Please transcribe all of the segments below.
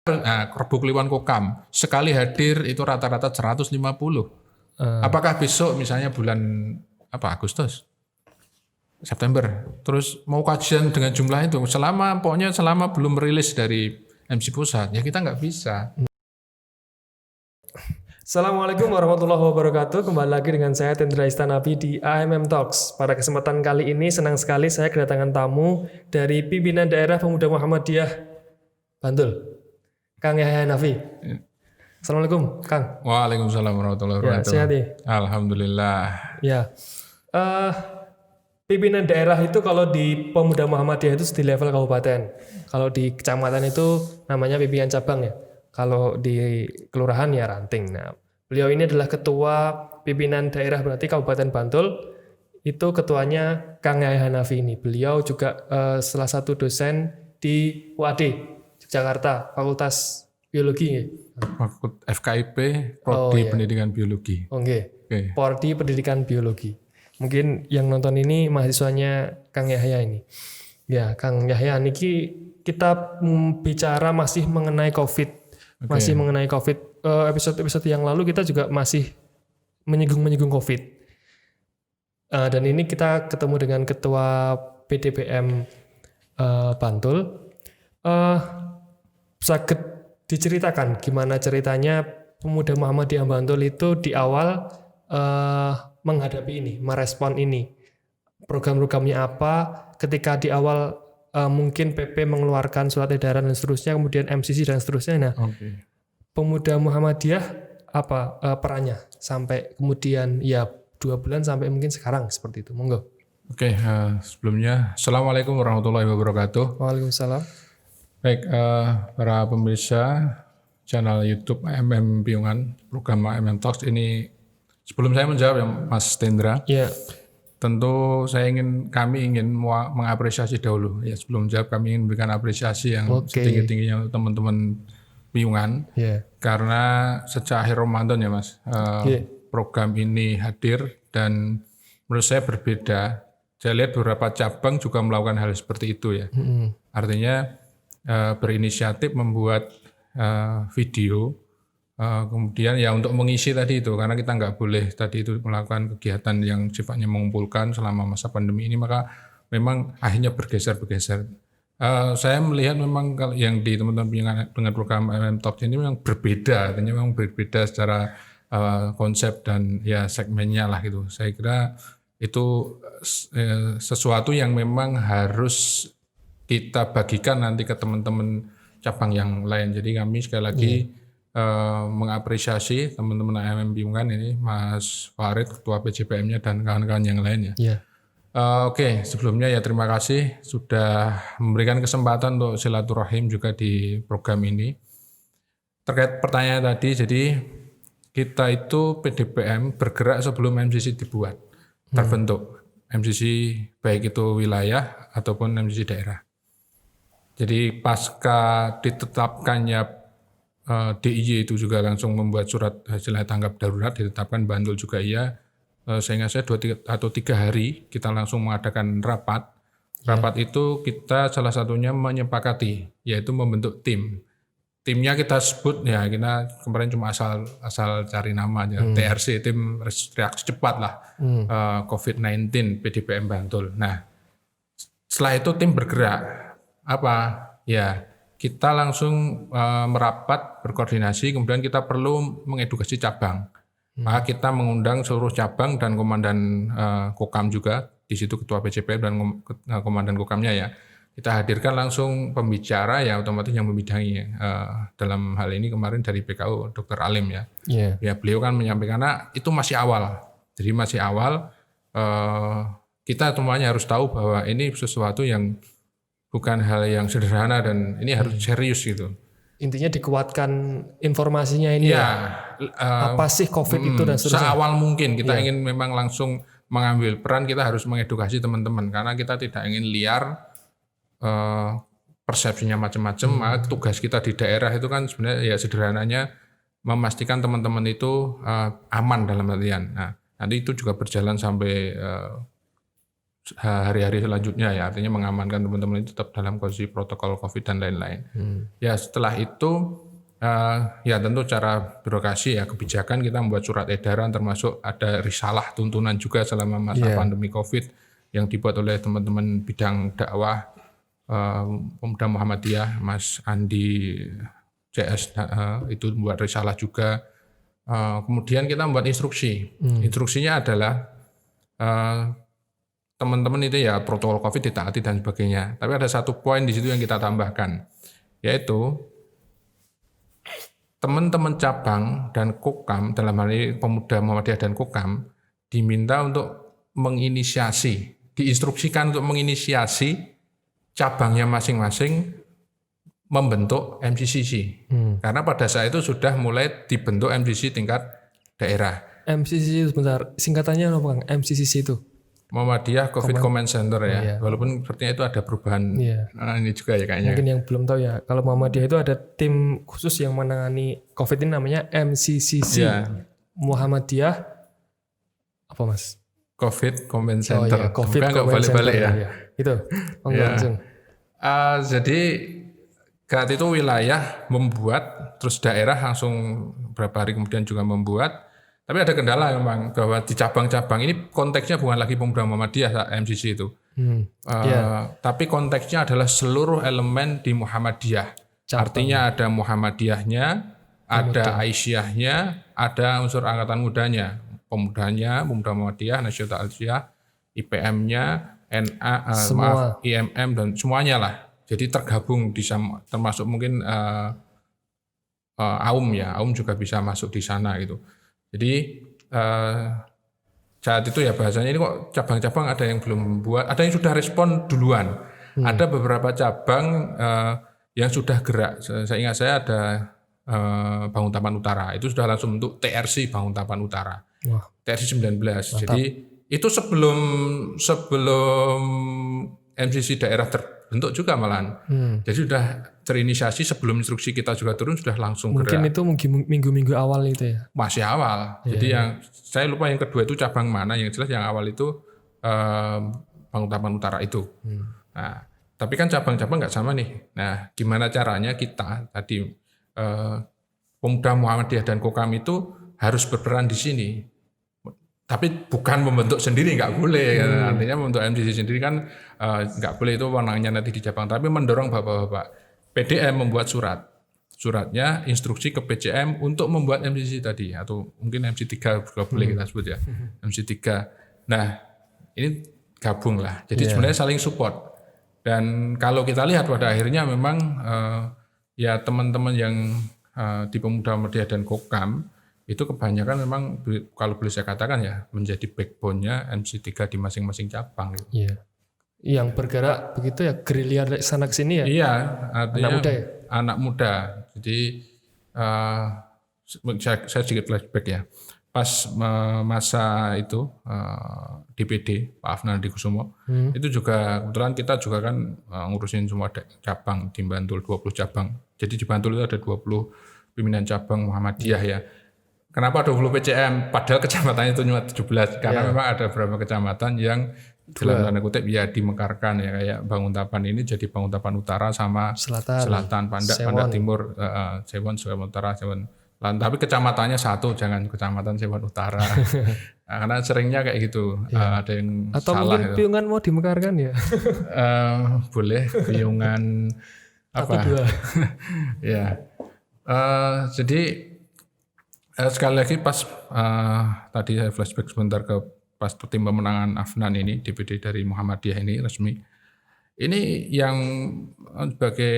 Nah, Rebo Kliwon Kokam sekali hadir itu rata-rata 150. Apakah besok misalnya bulan Agustus, September, terus mau kajian dengan jumlah itu selama belum merilis dari MC Pusat ya kita nggak bisa. Assalamualaikum warahmatullahi wabarakatuh. Kembali lagi dengan saya Tendra Istanapi di AMM Talks. Pada kesempatan kali ini senang sekali saya kedatangan tamu dari pimpinan daerah Pemuda Muhammadiyah Bantul, Kang Yahya Hanafi. Assalamualaikum, Kang. Waalaikumsalam warahmatullahi wabarakatuh. Sehat ya? Alhamdulillah. Ya. Pimpinan daerah itu kalau di Pemuda Muhammadiyah itu di level kabupaten. Kalau di kecamatan itu namanya pimpinan cabang ya. Kalau di kelurahan ya ranting. Nah, beliau ini adalah ketua pimpinan daerah berarti Kabupaten Bantul. Itu ketuanya Kang Yahya Hanafi ini. Beliau juga salah satu dosen di UAD Jakarta, Fakultas Biologi. FKIP, Prodi Pendidikan Biologi. Oke. Prodi Pendidikan Biologi. Mungkin yang nonton ini mahasiswanya Kang Yahya ini. Ya, Kang Yahya niki kita bicara masih mengenai COVID. Masih mengenai COVID. Episode-episode yang lalu kita juga masih menyinggung COVID. Dan ini kita ketemu dengan Ketua PDPM Bantul. Sakit diceritakan gimana ceritanya Pemuda Muhammadiyah Bantul itu di awal menghadapi ini, merespon ini. Program-programnya apa, ketika di awal mungkin PP mengeluarkan surat edaran dan seterusnya, kemudian MCC dan seterusnya. Nah, Pemuda Muhammadiyah apa perannya sampai kemudian ya 2 bulan sampai mungkin sekarang seperti itu. Monggo. Sebelumnya Assalamualaikum warahmatullahi wabarakatuh. Waalaikumsalam. Baik, para pemirsa channel YouTube AMM Piungan, program AMM Talks ini, sebelum saya menjawab ya Mas Tendra, tentu kami ingin mengapresiasi dahulu ya, sebelum menjawab kami ingin memberikan apresiasi yang setinggi-tingginya untuk teman-teman Piungan, karena sejak akhir Ramadan ya Mas, program ini hadir dan menurut saya berbeda. Saya lihat beberapa cabang juga melakukan hal seperti itu ya. Artinya berinisiatif membuat video, kemudian ya untuk mengisi tadi itu, karena kita nggak boleh tadi itu melakukan kegiatan yang sifatnya mengumpulkan selama masa pandemi ini, maka memang akhirnya bergeser. Saya melihat memang kalau yang di teman-teman dengan program AMM Talks ini memang berbeda, artinya memang berbeda secara konsep dan ya segmennya lah gitu. Saya kira itu sesuatu yang memang harus kita bagikan nanti ke teman-teman cabang yang lain. Jadi kami sekali lagi mengapresiasi teman-teman AMM Piungan ini, Mas Farid, Ketua PJPM-nya dan kawan-kawan yang lainnya. Sebelumnya ya terima kasih sudah memberikan kesempatan untuk silaturahim juga di program ini. Terkait pertanyaan tadi, jadi kita itu PDPM bergerak sebelum MCC dibuat, terbentuk. MCC baik itu wilayah ataupun MCC daerah. Jadi pasca ditetapkannya DIY itu juga langsung membuat surat hasil tanggap darurat, ditetapkan Bantul juga iya. Seingat saya 2 atau 3 hari kita langsung mengadakan rapat. Rapat itu kita salah satunya menyepakati, yaitu membentuk tim. Timnya kita sebut ya, kita kemarin cuma asal cari nama aja, TRC, tim reaksi cepat lah, COVID-19 PDPM Bantul. Nah, setelah itu tim bergerak. Ya kita langsung merapat berkoordinasi, kemudian kita perlu mengedukasi cabang. Maka kita mengundang seluruh cabang dan komandan Kokam juga, di situ ketua PJPM dan komandan Kokamnya ya. Kita hadirkan langsung pembicara ya, otomatis yang membidangi dalam hal ini kemarin dari PKU Dr. Alim ya. Ya beliau kan menyampaikan, karena itu masih awal. Jadi masih awal, kita semuanya harus tahu bahwa ini sesuatu yang bukan hal yang sederhana dan ini harus serius gitu. Intinya dikuatkan informasinya ini apa sih COVID itu dan seterusnya. Seawal mungkin kita ingin memang langsung mengambil peran, kita harus mengedukasi teman-teman karena kita tidak ingin liar, persepsinya macam-macam. Maka tugas kita di daerah itu kan sebenarnya ya sederhananya memastikan teman-teman itu aman dalam artian. Nah, nanti itu juga berjalan sampai hari-hari selanjutnya ya, artinya mengamankan teman-teman itu tetap dalam kondisi protokol COVID dan lain-lain. Ya setelah itu ya tentu cara birokrasi ya, kebijakan kita membuat surat edaran, termasuk ada risalah tuntunan juga selama masa pandemi COVID yang dibuat oleh teman-teman bidang dakwah Pemuda Muhammadiyah, Mas Andi CS itu membuat risalah juga. Kemudian kita membuat instruksi. Instruksinya adalah teman-teman itu ya protokol COVID ditaati dan sebagainya. Tapi ada satu poin di situ yang kita tambahkan, yaitu teman-teman cabang dan Kokam, dalam hal ini Pemuda Muhammadiyah dan Kokam, diminta untuk diinstruksikan untuk menginisiasi cabangnya masing-masing membentuk MCCC. Karena pada saat itu sudah mulai dibentuk MCCC tingkat daerah. MCCC sebentar, singkatannya apa Kang? MCCC itu? Muhammadiyah COVID Command Center ya. Walaupun sepertinya itu ada perubahan ini juga ya kayaknya. Mungkin yang belum tahu ya, kalau Muhammadiyah itu ada tim khusus yang menangani COVID ini namanya MCCC. Muhammadiyah apa Mas? COVID Command Center. COVID Command balik-balik ya. Itu langsung. Jadi saat itu wilayah membuat, terus daerah langsung beberapa hari kemudian juga membuat. Tapi ada kendala memang bahwa di cabang-cabang ini konteksnya bukan lagi Pemuda Muhammadiyah MCC itu. Tapi konteksnya adalah seluruh elemen di Muhammadiyah. Artinya ada Muhammadiyahnya, ada Aisyahnya, ada unsur angkatan mudanya. Pemudanya, Pemuda Muhammadiyah, Nasyidul Aliyah, IPM-nya, NA, IMM dan semuanya lah. Jadi tergabung di sama, termasuk mungkin AUM ya, AUM juga bisa masuk di sana gitu. Jadi saat itu ya bahasanya ini kok cabang-cabang ada yang belum buat, ada yang sudah respon duluan. Ada beberapa cabang yang sudah gerak. Saya ingat saya ada Banguntapan Utara, itu sudah langsung bentuk TRC Banguntapan Utara. TRC 19. Mantap. Jadi itu sebelum MCC daerah terbentuk juga malahan. Jadi sudah terinisiasi sebelum instruksi kita juga turun, sudah langsung mungkin gerak. Itu minggu-minggu awal itu ya? Masih awal. Jadi yang saya lupa yang kedua itu cabang mana, yang jelas yang awal itu Banguntapan Utara itu. Nah, tapi kan cabang-cabang nggak sama nih. Nah, gimana caranya kita tadi Pemuda Muhammadiyah dan Kokam itu harus berperan di sini. Tapi bukan membentuk sendiri, nggak boleh. Artinya membentuk MCC sendiri kan nggak boleh, itu wewenangnya nanti di cabang. Tapi mendorong bapak-bapak PDM membuat suratnya instruksi ke PCM untuk membuat MCC tadi, atau mungkin MC3 juga boleh kita sebut ya, MC3. Nah ini gabung lah. Jadi sebenarnya saling support. Dan kalau kita lihat pada akhirnya memang ya teman-teman yang di Pemuda Muhammadiyah dan Kokam itu kebanyakan memang kalau boleh saya katakan ya menjadi backbone-nya MC3 di masing-masing cabang. Gitu. Yang bergerak begitu ya, gerilya dari sana ke sini ya? Iya, artinya anak muda ya? Anak muda. Jadi saya sedikit flashback ya. Pas masa itu DPD Pak Afnan Dikusumo, itu juga kebetulan kita juga kan ngurusin semua cabang di Bantul, 20 cabang. Jadi di Bantul itu ada 20 pimpinan cabang Muhammadiyah ya. Kenapa 20 PCM? Padahal kecamatannya itu cuma 17. Karena memang ada beberapa kecamatan yang dalam tanda kutip ya dimekarkan ya, kayak Banguntapan ini jadi Banguntapan Utara sama Selatan Pandak, Pandak Timur, Sewon Utara, Sewon. Tapi kecamatannya satu, jangan kecamatan Sewon Utara. Karena seringnya kayak gitu, ada yang atau salah. Atau mungkin itu. Piungan mau dimekarkan ya? Boleh, Piungan apa? Ya. Jadi sekali lagi pas tadi saya flashback sebentar ke pas tim pemenangan Afnan ini, DPD dari Muhammadiyah ini resmi. Ini yang sebagai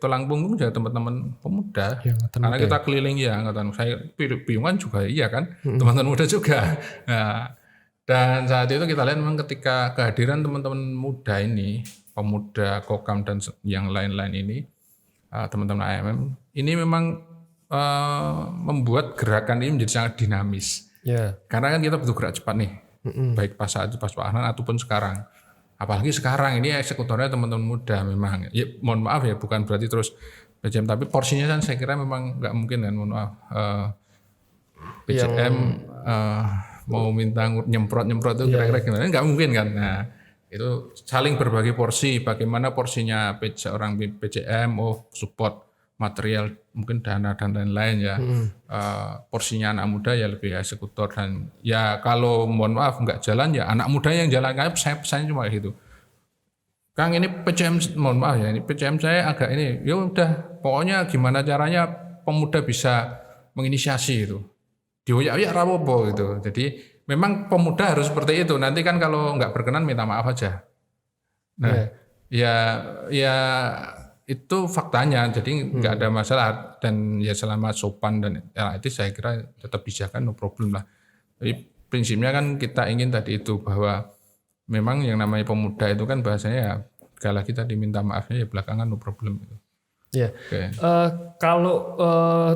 tulang punggung ya teman-teman pemuda. Karena kita keliling ya, angkatan saya Piungan juga iya kan, teman-teman muda juga. Nah, dan saat itu kita lihat memang ketika kehadiran teman-teman muda ini, pemuda Kokam dan yang lain-lain ini, teman-teman AMM, ini memang membuat gerakan ini menjadi sangat dinamis. Karena kan kita butuh gerak cepat nih. Baik pas saat itu pas Pak Ahnan ataupun sekarang. Apalagi sekarang ini eksekutornya teman-teman muda memang. Ya, mohon maaf ya, bukan berarti terus PCM, tapi porsinya kan saya kira memang nggak mungkin kan, mohon maaf. PCM mau minta nyemprot itu kira-kira gimana? Nggak mungkin kan. Nah, Itu saling berbagi porsi, bagaimana porsinya seorang PCM, support material, mungkin dana dan lain-lain ya. Porsinya anak muda ya lebih eksekutor, dan ya kalau mohon maaf nggak jalan ya anak muda yang jalan. Kayak saya pesannya cuma gitu. Kang, ini PCM, mohon maaf ya, ini PCM saya agak ini, ya udah pokoknya gimana caranya pemuda bisa menginisiasi itu. Dioyak-oyak rapopo gitu. Jadi memang pemuda harus seperti itu. Nanti kan kalau nggak berkenan minta maaf aja. Nah, ya itu faktanya. Jadi nggak ada masalah, dan ya selama sopan dan itu saya kira tetap bisa, kan no problem lah. Tapi prinsipnya kan kita ingin tadi itu, bahwa memang yang namanya pemuda itu kan bahasanya ya kalau kita diminta maafnya ya belakangan no problem gitu. Ya, kalau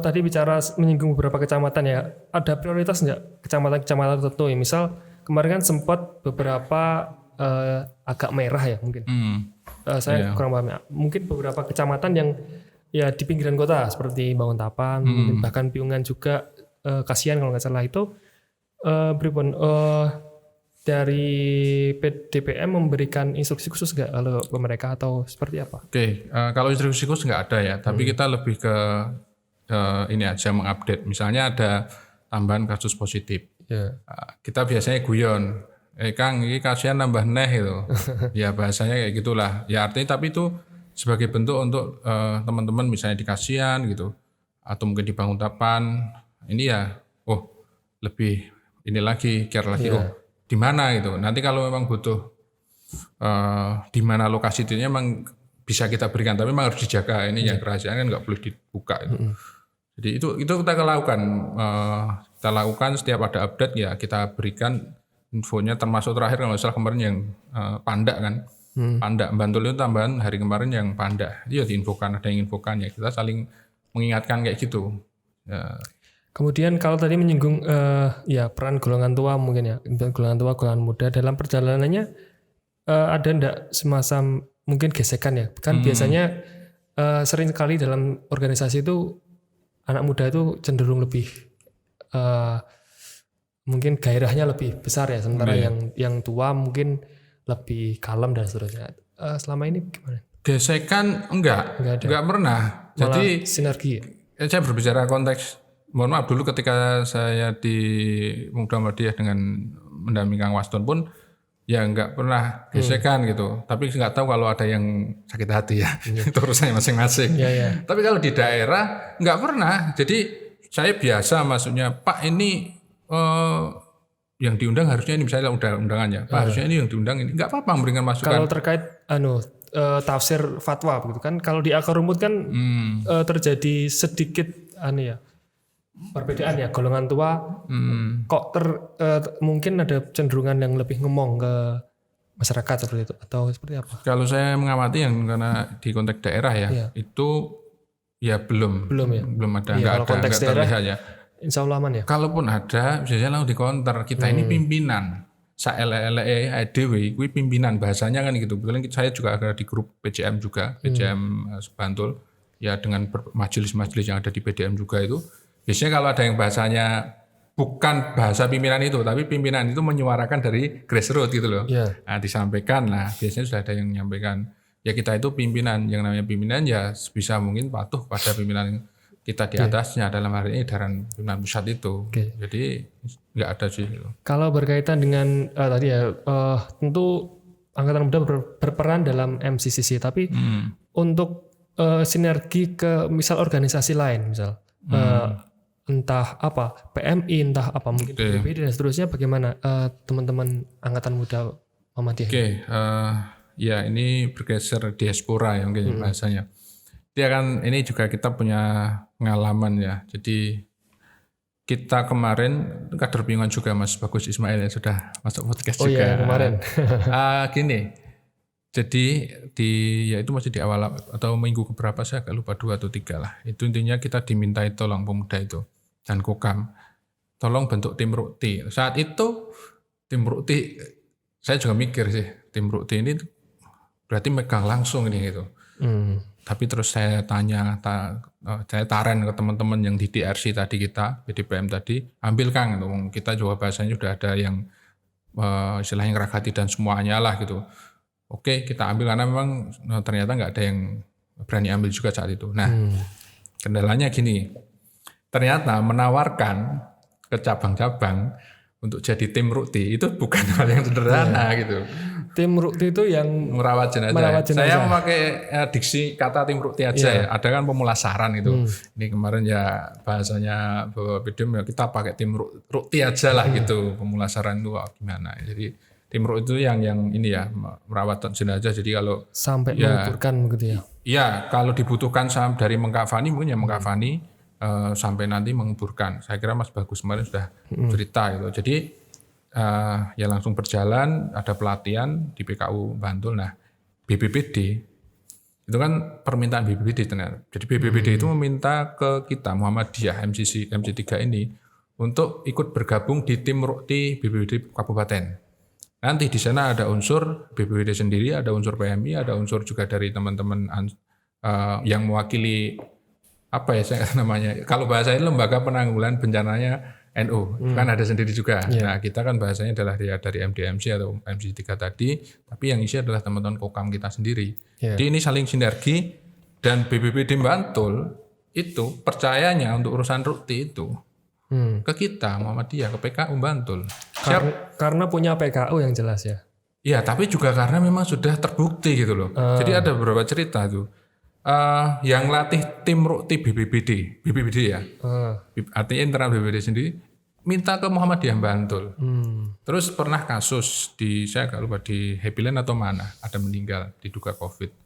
tadi bicara menyinggung beberapa kecamatan ya, ada prioritas nggak kecamatan-kecamatan tertentu ya? Misal kemarin kan sempat beberapa agak merah ya mungkin. Saya kurang paham ya. Mungkin beberapa kecamatan yang ya di pinggiran kota seperti Banguntapan, mungkin bahkan Piungan juga, Kasihan kalau nggak salah itu, dari DPM memberikan instruksi khusus nggak kalau ke mereka atau seperti apa? Oke, kalau instruksi khusus nggak ada ya, tapi kita lebih ke ini aja, mengupdate. Misalnya ada tambahan kasus positif, kita biasanya guyon, Kang, ini kasihan nambah neh itu, ya bahasanya kayak gitulah. Ya artinya, tapi itu sebagai bentuk untuk teman-teman misalnya di Kasihan gitu, atau mungkin di Banguntapan, ini ya, lebih ini lagi, care lagi, di mana gitu. Nanti kalau memang butuh di mana lokasi itu memang bisa kita berikan, tapi memang harus dijaga. Ini yang kerahasiaan kan nggak boleh dibuka itu. Jadi itu kita lakukan. Kita lakukan setiap ada update ya kita berikan infonya, termasuk terakhir kalau salah kemarin yang Pandak kan. Pandak Bantul itu tambahan hari kemarin yang Pandak. Itu ya diinfokan, ada yang infokan ya. Kita saling mengingatkan kayak gitu. Ya. Kemudian kalau tadi menyinggung ya peran golongan tua mungkin ya, golongan tua, golongan muda dalam perjalanannya, ada enggak semacam mungkin gesekan ya? Kan biasanya sering sekali dalam organisasi itu anak muda itu cenderung lebih mungkin gairahnya lebih besar ya, sementara yang tua mungkin lebih kalem dan seterusnya. Selama ini gimana? Gesekan enggak pernah. Malah jadi sinergi ya? Saya berbicara konteks, mohon maaf dulu ketika saya di Muda Muhammadiyah dengan mendampingi Kang Waston pun ya nggak pernah gesekan gitu. Tapi nggak tahu kalau ada yang sakit hati ya, itu urusannya masing-masing. Tapi kalau di daerah nggak pernah. Jadi saya biasa, maksudnya Pak ini yang diundang harusnya ini, misalnya undangannya, Pak harusnya ini yang diundang ini, nggak apa-apa memberikan masukan. Kalau terkait tafsir fatwa begitu kan, kalau di akar rumput kan terjadi sedikit perbedaan ya, golongan tua kok mungkin ada cenderungan yang lebih ngomong ke masyarakat seperti itu, atau seperti apa? Kalau saya mengamati yang karena di konteks daerah ya, itu ya belum ada, nggak ada, nggak terlihat ya. Insya Allah aman ya. Kalaupun ada, biasanya langsung dikonter. Kita ini pimpinan, saelele dewe, gue pimpinan, bahasanya kan gitu. Kebetulan saya juga ada di grup PCM juga, PCM Bantul, ya dengan majelis-majelis yang ada di PDM juga itu. Biasanya kalau ada yang bahasanya bukan bahasa pimpinan itu, tapi pimpinan itu menyuarakan dari grassroots gitu loh. Nah, disampaikan lah, biasanya sudah ada yang menyampaikan. Ya kita itu pimpinan, yang namanya pimpinan ya sebisa mungkin patuh pada pimpinan kita di atasnya, dalam hari ini edaran pimpinan pusat itu. Jadi nggak ada sih. Kalau berkaitan dengan tadi ya, tentu Angkatan Muda berperan dalam MCCC, tapi untuk sinergi ke misal organisasi lain, misal entah apa PMI, entah apa mungkin BPD dan seterusnya, bagaimana teman-teman Angkatan Muda Muhammadiyah? Ya ini bergeser diaspora ya mungkin bahasanya. Dia kan ini juga kita punya pengalaman ya. Jadi kita kemarin kader Piungan juga Mas Bagus Ismail ya sudah masuk podcast juga. Iya kemarin. Gini. Jadi ya itu masih di awal atau minggu keberapa saya agak lupa, 2 atau 3 lah. Itu intinya kita dimintai tolong pemuda itu dan Kokam. Tolong bentuk tim Rukti. Saat itu tim Rukti, saya juga mikir sih, tim Rukti ini berarti megang langsung ini gitu. Tapi terus saya tanya, saya taran ke teman-teman yang di DRC tadi kita, BDPM tadi, ambil Kang, kita juga bahasanya sudah ada yang istilahnya ngeragati dan semuanya lah gitu. Oke, kita ambil karena memang ternyata nggak ada yang berani ambil juga saat itu. Nah, kendalanya gini, ternyata menawarkan ke cabang-cabang untuk jadi tim Rukti itu bukan hal yang sederhana gitu. Tim Rukti itu yang merawat jenazah. Saya memakai diksi kata tim Rukti aja ya. Ada kan pemulasaran itu. Ini kemarin ya bahasanya Bapak Bidem ya kita pakai tim Rukti aja lah gitu. Pemulasaran itu gimana. Jadi tim Rukti itu yang ini ya merawat jenazah. Jadi kalau sampai menguburkan begitu ya. Iya, kalau dibutuhkan dari mengkafani mungkin ya mengkafani sampai nanti menguburkan. Saya kira Mas Bagus kemarin sudah cerita gitu. Jadi ya langsung berjalan, ada pelatihan di PKU Bantul. Nah, BPBD itu kan permintaan BPBD ternyata. Jadi BPBD itu meminta ke kita Muhammadiyah MC3 ini untuk ikut bergabung di tim Rukti BPBD Kabupaten. Nanti di sana ada unsur BPBD sendiri, ada unsur PMI, ada unsur juga dari teman-teman yang mewakili apa ya saya namanya. Kalau bahasa ini lembaga penanggulangan bencananya NU kan ada sendiri juga. Nah kita kan bahasanya adalah dari MDMC atau MC3 tadi, tapi yang isi adalah teman-teman Kokam kita sendiri. Jadi ini saling sinergi dan BPBD Bantul itu percayanya untuk urusan Rukti itu ke kita Muhammadiyah, ke PKU Bantul. Karena punya PKU yang jelas ya. Iya, tapi juga karena memang sudah terbukti gitu loh. Jadi ada beberapa cerita tuh. Yang latih tim Rukti BPBD ya. Artinya internal BPBD sendiri minta ke Muhammadiyah Bantul. Terus pernah kasus saya nggak lupa di Happy Land atau mana ada meninggal diduga COVID.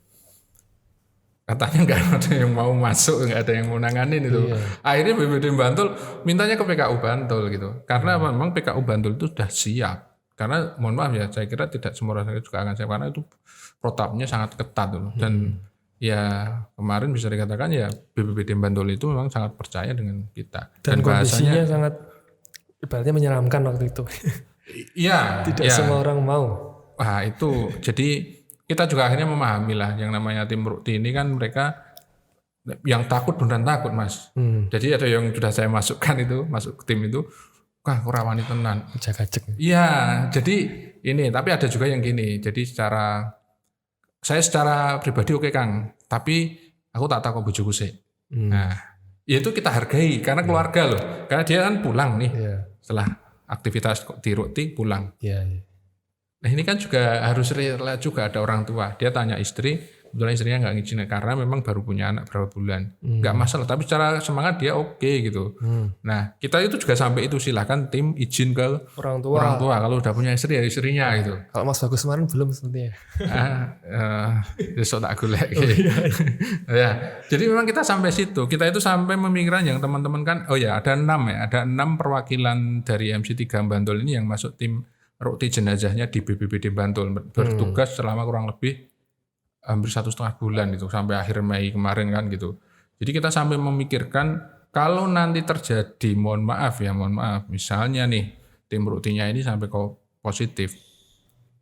Katanya nggak ada yang mau masuk, nggak ada yang mau nanganin itu. Akhirnya BPBD Bantul mintanya ke PKU Bantul gitu. Karena memang PKU Bantul itu sudah siap. Karena mohon maaf ya, saya kira tidak semua rumah sakit juga akan siap karena itu protapnya sangat ketat tuh. Dan ya kemarin bisa dikatakan ya BPBD Bantul itu memang sangat percaya dengan kita. Dan kondisinya sangat ibaratnya menyeramkan waktu itu. Iya. Tidak semua orang mau. Wah itu jadi kita juga akhirnya memahami lah yang namanya tim Rukti ini kan mereka yang takut beneran takut Mas. Jadi ada yang sudah saya masukkan itu masuk ke tim itu. Wah kurawani tenan. Jaga-jaga. Iya jadi ini tapi ada juga yang gini. Jadi saya secara pribadi oke Kang, tapi aku tak tahu bojoku sih. Nah, itu kita hargai karena keluarga loh. Karena dia kan pulang nih setelah aktivitas di Rukti pulang. Nah ini kan juga harus rela juga ada orang tua. Dia tanya istri, kebetulan istrinya nggak ngizin karena memang baru punya anak berapa bulan. Nggak masalah, tapi secara semangat dia oke gitu. Nah kita itu juga sampai itu silahkan tim izin ke orang tua. Kalau udah punya istri ya istrinya gitu. Kalau Mas Bagus kemarin belum sepertinya. Besok tak golek. Ya, jadi memang kita sampai situ. Kita itu sampai memikirkan yang teman-teman kan, ada 6 perwakilan dari MC3 Bantul ini yang masuk tim Rukti jenazahnya di BPBD Bantul bertugas selama kurang lebih hampir 1,5 bulan itu sampai akhir Mei kemarin kan gitu. Jadi kita sampai memikirkan kalau nanti terjadi mohon maaf misalnya nih tim Ruktinya ini sampai positif.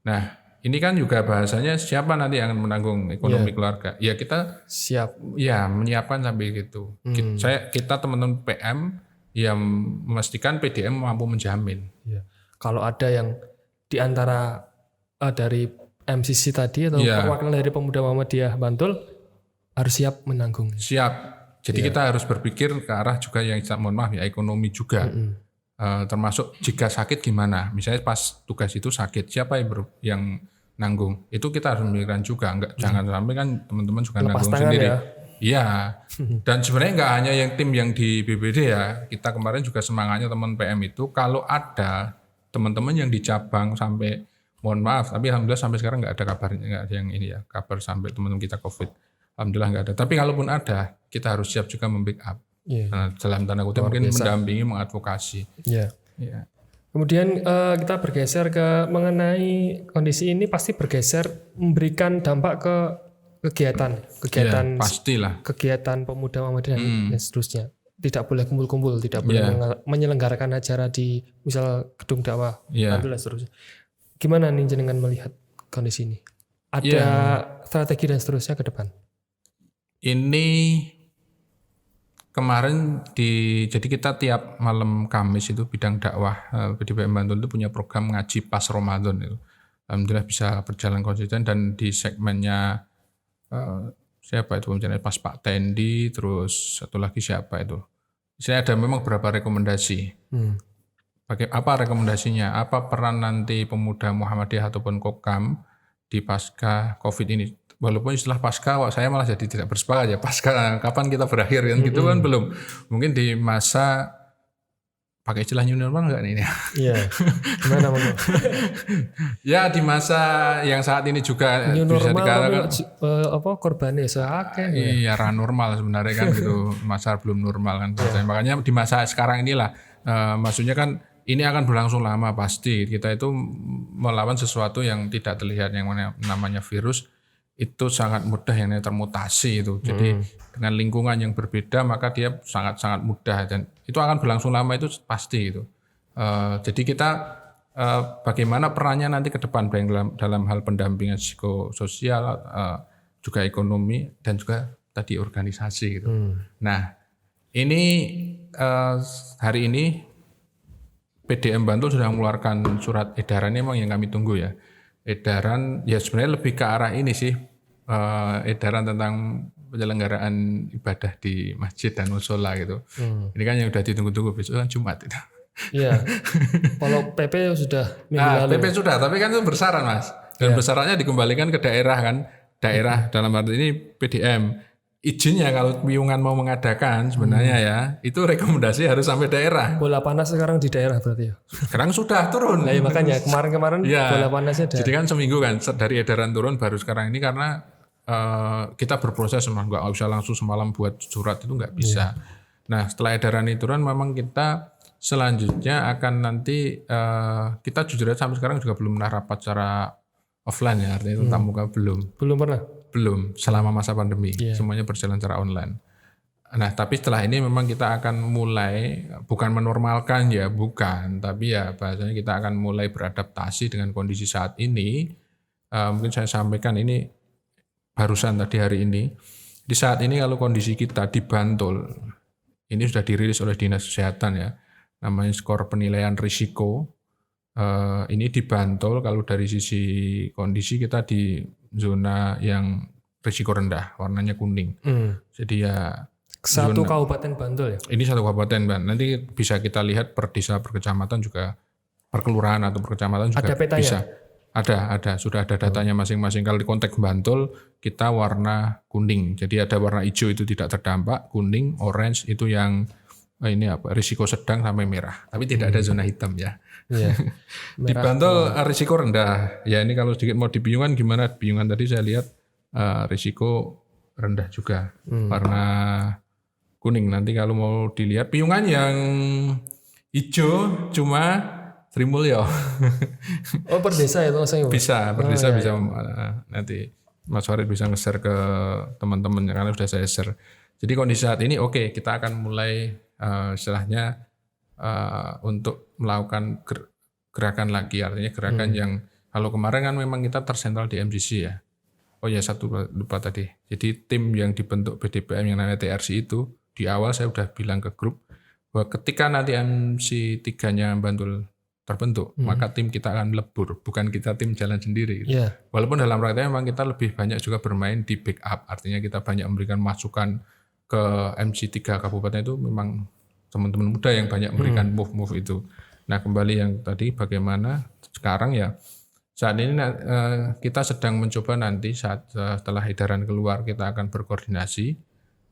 Nah ini kan juga bahasanya siapa nanti yang akan menanggung ekonomi keluarga? Ya kita siap. Ya menyiapkan sampai gitu. Kita teman-teman PM yang memastikan PDM mampu menjamin. Kalau ada yang di antara dari MCC tadi atau perwakilan dari Pemuda Muhammadiyah Bantul harus siap menanggung. Siap. Jadi kita harus berpikir ke arah juga yang mohon maaf ya ekonomi juga. Termasuk jika sakit gimana. Misalnya pas tugas itu sakit siapa yang nanggung. Itu kita harus memikirkan juga. Jangan sampai kan teman-teman juga lepas nanggung sendiri. Ya. Iya. Dan sebenarnya nggak hanya yang tim yang di BPBD ya. Kita kemarin juga semangatnya teman PM itu kalau ada teman-teman yang di cabang sampai mohon maaf tapi alhamdulillah sampai sekarang nggak ada kabarnya, nggak ada yang ini ya kabar sampai teman-teman kita COVID, alhamdulillah nggak ada. Tapi kalaupun ada kita harus siap juga membackup dalam tanda kutip mungkin mendampingi, mengadvokasi. Kemudian kita bergeser ke mengenai kondisi ini pasti bergeser memberikan dampak ke kegiatan pastilah kegiatan Pemuda Muhammadiyah dan seterusnya. Tidak boleh kumpul-kumpul, tidak boleh menyelenggarakan acara di misal gedung dakwah, dan seterusnya. Gimana nih jenengan melihat kondisi ini? Ada strategi dan seterusnya ke depan? Ini kemarin jadi kita tiap malam Kamis itu bidang dakwah PDPM Bantul itu punya program ngaji pas Ramadan itu. Alhamdulillah bisa berjalan konsisten dan di segmennya siapa itu misalnya pas Pak Tendi, terus satu lagi siapa itu. Di sini ada memang beberapa rekomendasi. Apa rekomendasinya? Apa peran nanti pemuda Muhammadiyah ataupun Kokam di pasca COVID ini? Walaupun istilah pasca, saya malah jadi tidak bersepakat ya. Pasca kapan kita berakhir kan gitu kan belum. Mungkin di masa pakai istilah new normal enggak nih? Iya. Gimana Bang? Ya di masa yang saat ini juga New bisa normal dikatakan korbannya seakeh. Iya, normal sebenarnya kan gitu. Masa belum normal kan. Makanya di masa sekarang inilah maksudnya kan ini akan berlangsung lama pasti. Kita itu melawan sesuatu yang tidak terlihat yang namanya virus. Itu sangat mudah yang termutasi itu. Jadi dengan lingkungan yang berbeda maka dia sangat-sangat mudah dan itu akan berlangsung lama itu pasti itu. Jadi kita bagaimana perannya nanti ke depan baik dalam hal pendampingan psikososial, juga ekonomi dan juga tadi organisasi gitu. Nah ini hari ini PDM Bantul sudah mengeluarkan surat edaran memang yang kami tunggu ya. Edaran ya sebenarnya lebih ke arah ini sih edaran tentang penyelenggaraan ibadah di masjid dan musola gitu. Ini kan yang udah ditunggu-tunggu besok kan Jumat itu. Iya. Kalau PP sudah minggu lalu. PP sudah, tapi kan itu bersyarat Mas. Dan bersyaratnya dikembalikan ke daerah kan. Daerah dalam arti ini PDM. Izinnya kalau Piungan mau mengadakan sebenarnya ya, itu rekomendasi harus sampai daerah. Bola panas sekarang di daerah berarti ya? Sekarang sudah turun. Nah, ya makanya kemarin-kemarin bola panasnya ada. Jadi kan seminggu kan dari edaran turun baru sekarang ini karena kita berproses nggak bisa langsung semalam buat surat itu nggak bisa. Nah setelah edaran itu turun memang kita selanjutnya akan nanti kita jujur aja sampai sekarang juga belum pernah rapat secara offline ya, artinya tatap muka belum pernah. Belum selama masa pandemi, semuanya berjalan secara online. Nah, tapi setelah ini memang kita akan mulai, bukan menormalkan ya, bukan. Tapi ya bahasanya kita akan mulai beradaptasi dengan kondisi saat ini. Mungkin saya sampaikan ini barusan tadi hari ini. Di saat ini kalau kondisi kita di Bantul, ini sudah dirilis oleh Dinas Kesehatan ya, namanya skor penilaian risiko. Ini di Bantul kalau dari sisi kondisi kita di zona yang risiko rendah, warnanya kuning. Jadi ya satu kabupaten Bantul ya? Ini satu kabupaten Ban. Nanti bisa kita lihat per desa, per kecamatan juga, per kelurahan atau per kecamatan juga ada petanya? Bisa. Ada, sudah ada datanya masing-masing. Kalau di konteks Bantul kita warna kuning. Jadi ada warna hijau itu tidak terdampak, kuning, orange itu yang ini risiko sedang sampai merah. Tapi tidak ada zona hitam ya. Iya. Di Bantul risiko rendah. Ya ini kalau sedikit mau di Piungan gimana? Piungan tadi saya lihat risiko rendah juga. Warna kuning. Nanti kalau mau dilihat Piungan yang hijau cuma Sri Mulyo. Oh per desa ya maksudnya? Bisa, per desa bisa. Nanti Mas Farid bisa nge-share ke teman-teman karena sudah saya share. Jadi kondisi saat ini oke, kita akan mulai istilahnya untuk melakukan gerakan lagi, artinya gerakan yang kalau kemarin kan memang kita tersentral di MCC ya. Oh ya satu lupa tadi. Jadi tim yang dibentuk BDPM yang namanya TRC itu di awal saya udah bilang ke grup bahwa ketika nanti MC 3-nya Bantul terbentuk, maka tim kita akan lebur, bukan kita tim jalan sendiri. Yeah. Walaupun dalam prakteknya memang kita lebih banyak juga bermain di backup, artinya kita banyak memberikan masukan ke MC 3 kabupaten itu memang teman-teman muda yang banyak memberikan move-move itu. Nah kembali yang tadi bagaimana sekarang ya saat ini kita sedang mencoba nanti setelah edaran keluar kita akan berkoordinasi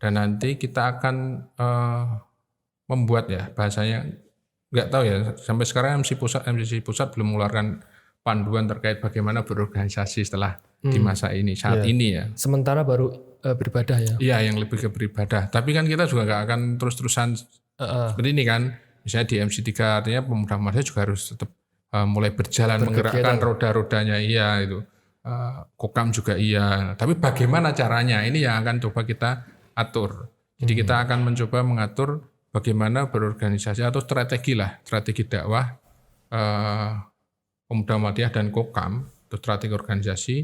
dan nanti kita akan membuat ya bahasanya nggak tahu ya sampai sekarang MCC pusat belum mengeluarkan panduan terkait bagaimana berorganisasi setelah di masa ini saat ini ya. Sementara baru beribadah ya. Iya yang lebih ke beribadah. Tapi kan kita juga nggak akan terus-terusan seperti ini kan. Misalnya di MC3 artinya pemuda Muhammadiyah juga harus tetap mulai berjalan menggerakkan roda-rodanya iya itu. Kokam juga iya. Tapi bagaimana caranya ini yang akan coba kita atur. Jadi kita akan mencoba mengatur bagaimana berorganisasi atau strategi dakwah pemuda Muhammadiyah dan Kokam atau strategi organisasi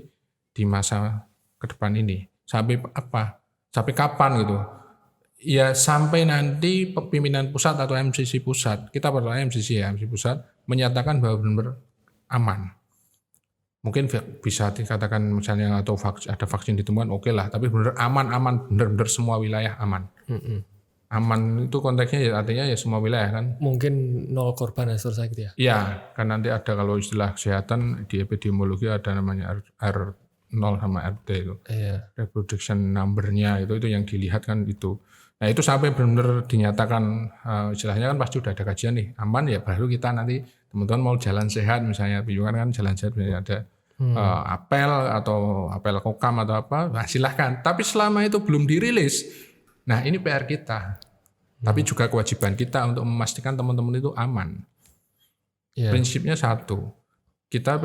di masa ke depan ini. Sampai apa? Sampai kapan gitu? Ya sampai nanti pimpinan pusat atau MCC pusat, kita percaya MCC ya, MCC pusat menyatakan bahwa benar-benar aman. Mungkin bisa dikatakan misalnya atau ada vaksin ditemukan oke lah, tapi benar aman, benar-benar semua wilayah aman. Aman itu konteksnya ya artinya ya semua wilayah kan. Mungkin 0 korban dan seterusnya gitu ya. Iya, kan nanti ada kalau istilah kesehatan di epidemiologi ada namanya R0 sama RT itu. Iya. Reproduction number-nya itu yang dilihat kan itu. Nah itu sampai benar-benar dinyatakan istilahnya kan pasti udah ada kajian nih aman ya, baru kita nanti teman-teman mau jalan sehat misalnya, kan jalan sehat misalnya ada apel atau apel kokam atau apa, nah silahkan. Tapi selama itu belum dirilis, nah ini PR kita. Tapi juga kewajiban kita untuk memastikan teman-teman itu aman. Prinsipnya satu, kita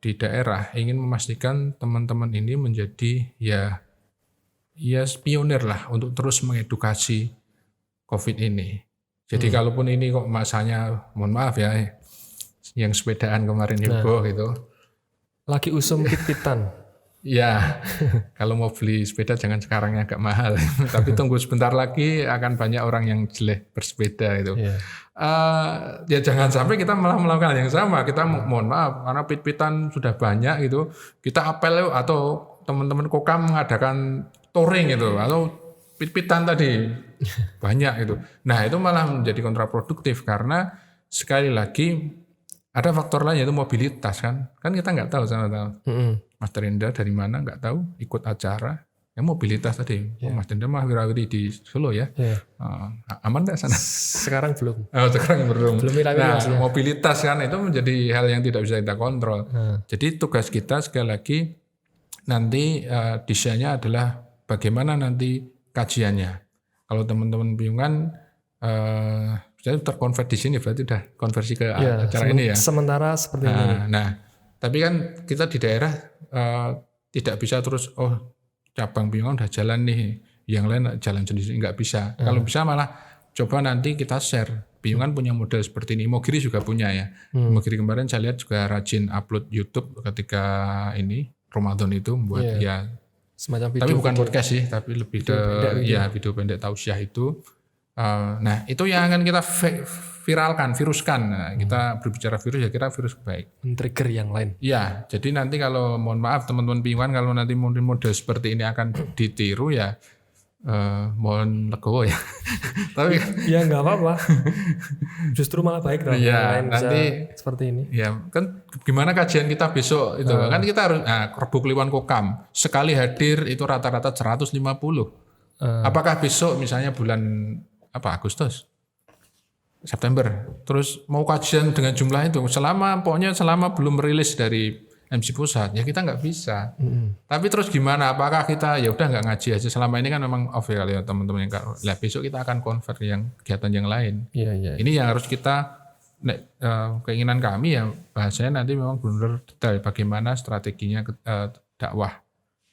di daerah ingin memastikan teman-teman ini menjadi ya pionir lah untuk terus mengedukasi COVID ini. Jadi kalaupun ini kok masanya, mohon maaf ya, yang sepedaan kemarin heboh gitu. Lagi usum pit-pitan. Ya, kalau mau beli sepeda jangan sekarang agak mahal. Tapi tunggu sebentar lagi akan banyak orang yang jelek bersepeda itu. Ya jangan sampai kita malah melakukan yang sama. Kita mohon maaf karena pit-pitan sudah banyak gitu. Kita apel atau teman-teman kokam mengadakan touring itu atau pit-pitan tadi banyak itu. Nah itu malah menjadi kontraproduktif karena sekali lagi ada faktor lain yaitu mobilitas kan kita nggak tahu sama-sama. Mas Terinda dari mana nggak tahu ikut acara ya mobilitas tadi. Mas Terinda mah wirawiri di Solo ya. Aman nggak sana? Sekarang belum. Sekarang belum. Nah, mobilitas kan itu menjadi hal yang tidak bisa kita kontrol. Jadi tugas kita sekali lagi nanti desainnya adalah bagaimana nanti kajiannya. Kalau teman-teman bingungan, saya terkonvert di sini berarti udah konversi ke acara ini ya. Sementara seperti ini. Nah, tapi kan kita di daerah tidak bisa terus cabang bingungan udah jalan nih, yang lain jalan sendiri nggak bisa. Kalau bisa malah coba nanti kita share. Bingungan punya model seperti ini. Imogiri juga punya ya. Imogiri kemarin saya lihat juga rajin upload YouTube ketika ini Ramadan itu membuat semacam video. Tapi bukan podcast sih, tapi lebih ke video pendek tausiah itu. Nah itu yang akan kita viralkan, viruskan. Nah, kita berbicara virus ya kira virus baik. Men-trigger yang lain. Ya, jadi nanti kalau mohon maaf teman-teman bingungan kalau nanti model seperti ini akan ditiru ya mohon legowo ya. Tapi ya nggak apa-apa. Justru malah baik dong. Ya nanti seperti ini. Ya kan gimana kajian kita besok itu kan kita harus Rebo Kliwon Kokam sekali hadir itu rata-rata 150. Apakah besok misalnya bulan Agustus, September, terus mau kajian dengan jumlah itu selama belum merilis dari MC pusat ya kita nggak bisa. Tapi terus gimana? Apakah kita ya udah nggak ngaji aja selama ini kan memang off ya teman-teman yang besok kita akan convert yang kegiatan yang lain. Ini yang harus kita keinginan kami ya bahasanya nanti memang benar detail bagaimana strateginya dakwah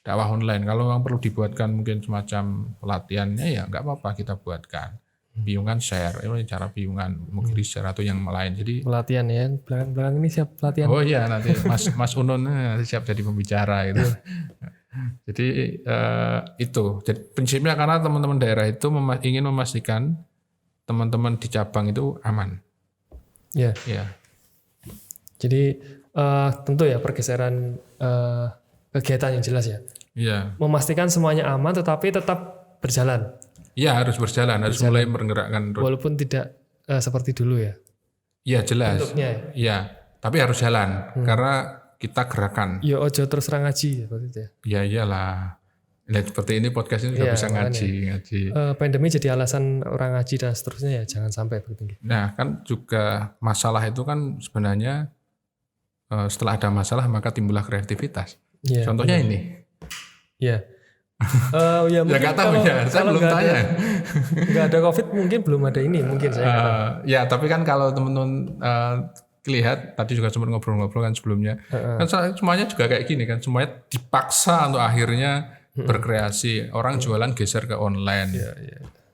online. Kalau memang perlu dibuatkan mungkin semacam pelatihannya ya nggak apa-apa kita buatkan. Biungan share, cara biungan mungkin share atau yang lain. Jadi pelatihan ya, belakang ini siap pelatihan. Oh iya nanti Mas Unun siap jadi pembicara itu. Jadi itu. Jadi prinsipnya karena teman-teman daerah itu ingin memastikan teman-teman di cabang itu aman. Ya. Jadi tentu ya pergeseran kegiatan yang jelas ya. Iya. Memastikan semuanya aman tetapi tetap berjalan. Iya harus berjalan, harus mulai menggerakkan. Walaupun tidak seperti dulu ya. Iya jelas. Bentuknya ya. Tapi harus jalan karena kita gerakan. Ya ojo terus ngaji seperti itu ya. Ya iyalah. Lihat seperti ini podcast ini juga bisa ngaji. Pandemi jadi alasan orang ngaji dan seterusnya ya jangan sampai begitu. Nah kan juga masalah itu kan sebenarnya setelah ada masalah maka timbullah kreativitas. Ya, contohnya ini. Ya. Ya nggak tahu ya, saya belum tanya. Nggak ada COVID mungkin belum ada ini mungkin saya. Ya tapi kan kalau teman-teman lihat tadi juga sempat ngobrol-ngobrol kan sebelumnya, kan semuanya juga kayak gini kan, semuanya dipaksa untuk akhirnya berkreasi. Orang jualan geser ke online.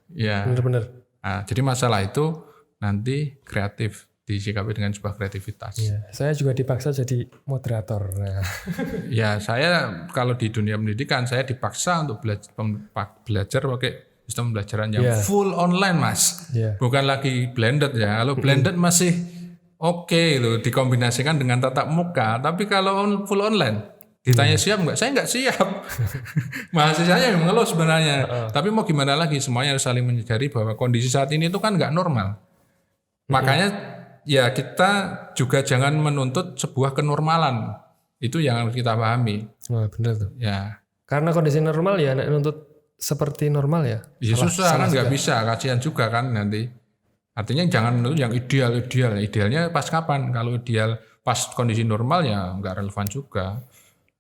Ya. Benar-benar. Nah, jadi masalah itu nanti kreatif disikapi dengan sebuah kreativitas. Ya, saya juga dipaksa jadi moderator. Nah. Ya, saya kalau di dunia pendidikan saya dipaksa untuk belajar pakai sistem pembelajaran yang full online Mas. Bukan lagi blended ya. Kalau blended masih oke itu dikombinasikan dengan tatap muka. Tapi kalau full online ditanya siap nggak? Saya nggak siap. Mahasiswanya yang mengeluh sebenarnya. Tapi mau gimana lagi? Semuanya harus saling menyadari bahwa kondisi saat ini itu kan nggak normal. Makanya ya kita juga jangan menuntut sebuah kenormalan. Itu yang harus kita pahami. Wah, benar tuh. Ya. Karena kondisi normal ya nuntut seperti normal ya. Ya susah kan nggak bisa, kasihan juga kan nanti. Artinya jangan menuntut yang ideal. Idealnya pas kapan? Kalau ideal pas kondisi normal ya nggak relevan juga.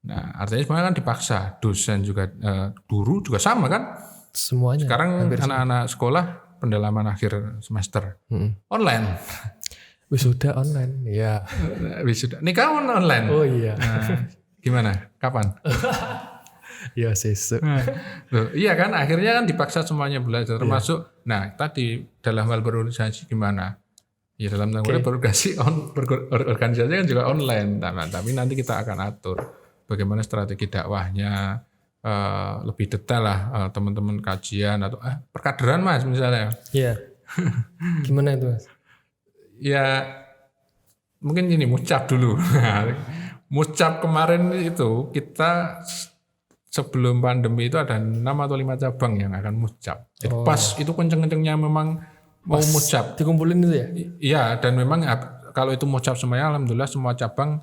Nah artinya semuanya kan dipaksa. Dosen juga, guru juga sama kan. Semuanya. Sekarang anak-anak sekolah pendalaman akhir semester online. Wisuda online, ya. Wisuda, nikah online. Oh iya. Nah, gimana? Kapan? Ya sesuk. Loh, iya kan, akhirnya kan dipaksa semuanya belajar. Termasuk, nah tadi dalam hal berorganisasi gimana? Ya dalam tanggung jawab berorganisasi kan juga online. Nah, tapi nanti kita akan atur bagaimana strategi dakwahnya, lebih detail lah teman-teman kajian atau perkaderan Mas misalnya. Iya. Gimana itu Mas? Ya mungkin ini mucap dulu. Mucap kemarin itu kita sebelum pandemi itu ada 6 atau 5 cabang yang akan mucap. Jadi pas itu kenceng-kencengnya memang mau mucap. Dikumpulin itu ya? Iya dan memang kalau itu mucap semuanya alhamdulillah semua cabang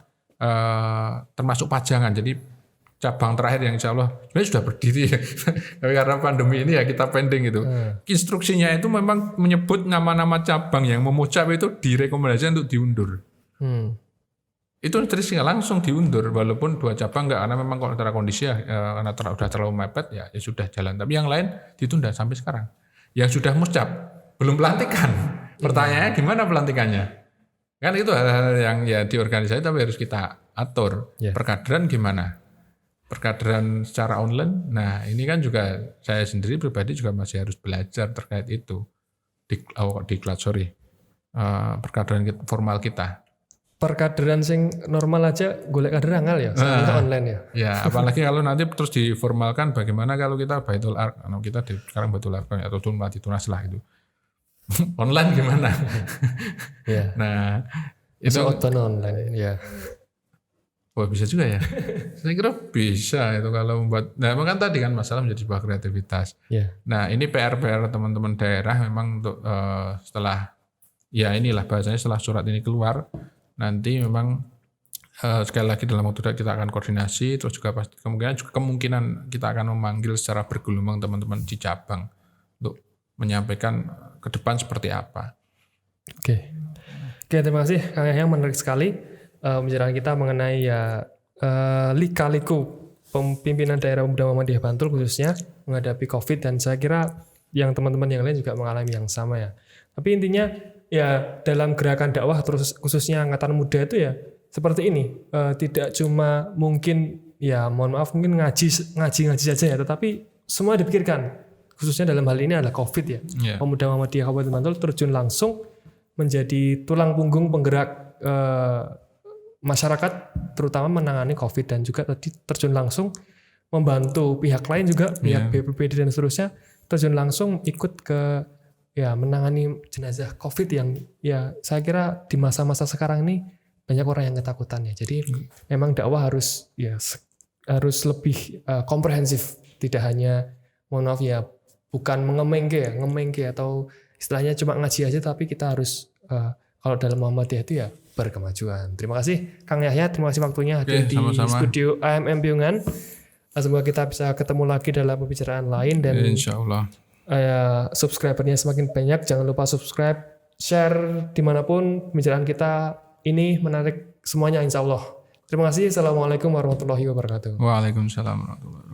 termasuk pajangan. Jadi cabang terakhir yang insya Allah sebenarnya sudah berdiri tapi karena pandemi ini ya kita pending itu. Instruksinya itu memang menyebut nama-nama cabang yang memucap itu direkomendasikan untuk diundur. Itu terus langsung diundur walaupun 2 cabang enggak, karena memang kalau antara kondisi ya karena udah terlalu mepet ya sudah jalan. Tapi yang lain ditunda sampai sekarang. Yang sudah mucap belum pelantikan. Pertanyaannya gimana pelantikannya? Kan itu hal-hal yang ya di organisasi tapi harus kita atur. Perkaderan gimana? Perkaderan secara online, nah ini kan juga saya sendiri pribadi juga masih harus belajar terkait itu perkaderan formal kita. Perkaderan sing normal aja golek kader angel ya, soalnya online ya. Ya, apalagi kalau nanti terus diformalkan bagaimana kalau kita Baitul Arqam, kita sekarang Baitul Arqam atau Tunmati Tunas lah itu. Online gimana? Ya. Nah, itu online ya. Oh bisa juga ya. Saya kira bisa itu kalau membuat. Nah memang kan tadi kan masalah menjadi sebuah kreativitas. Nah ini PR teman-teman daerah memang untuk setelah ya inilah bahasanya setelah surat ini keluar nanti memang sekali lagi dalam waktu dekat kita akan koordinasi terus juga pasti kemungkinan kita akan memanggil secara bergelombang teman-teman di cabang untuk menyampaikan ke depan seperti apa. Oke, terima kasih Kang Yahya, menarik sekali. Pembicaraan kita mengenai ya lika-liku pimpinan daerah Pemuda Muhammadiyah Bantul khususnya menghadapi COVID, dan saya kira yang teman-teman yang lain juga mengalami yang sama ya. Tapi intinya ya dalam gerakan dakwah terus khususnya angkatan muda itu ya seperti ini, tidak cuma mungkin ya mohon maaf mungkin ngaji saja ya, tetapi semua dipikirkan khususnya dalam hal ini adalah COVID ya. Pemuda Muhammadiyah Kabupaten Bantul terjun langsung menjadi tulang punggung penggerak masyarakat terutama menangani COVID, dan juga tadi terjun langsung membantu pihak lain juga, pihak BPBD dan seterusnya terjun langsung ikut ke ya menangani jenazah COVID yang ya saya kira di masa-masa sekarang ini banyak orang yang ketakutan ya. Jadi memang dakwah harus lebih komprehensif, tidak hanya mohon maaf ya bukan ngemengke atau istilahnya cuma ngaji aja, tapi kita harus kalau dalam Muhammadiyah itu ya berkemajuan. Terima kasih Kang Yahya, terima kasih waktunya hadir di studio AMM Piungan. Semoga kita bisa ketemu lagi dalam pembicaraan lain, dan insyaallah subscribernya semakin banyak. Jangan lupa subscribe, share dimanapun pembicaraan kita ini menarik semuanya insyaallah. Terima kasih. Assalamualaikum warahmatullahi wabarakatuh. Waalaikumsalam warahmatullahi wabarakatuh.